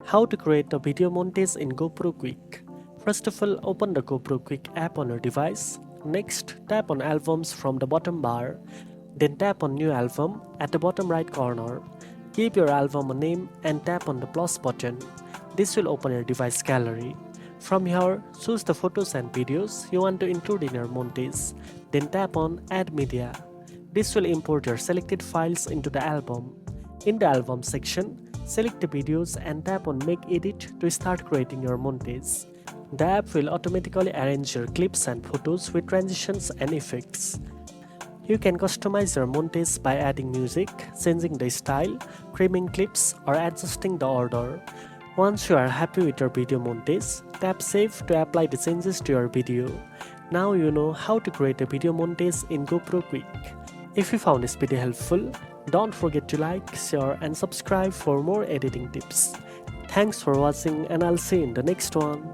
How to create a video montage in GoPro Quik. First of all, open the GoPro Quik app on your device. Next, tap on Albums from the bottom bar. Then tap on New Album at the bottom right corner. Give your album a name and tap on the plus button. This will open your device gallery. From here, choose the photos and videos you want to include in your montage. Then tap on Add Media. This will import your selected files into the album. In the album section, select the videos and tap on Make Edit to start creating your montage. The app will automatically arrange your clips and photos with transitions and effects. You can customize your montage by adding music, changing the style, trimming clips, or adjusting the order. Once you are happy with your video montage, tap Save to apply the changes to your video. Now you know how to create a video montage in GoPro Quik. If you found this video helpful, don't forget to like, share, and subscribe for more editing tips. Thanks for watching, and I'll see you in the next one.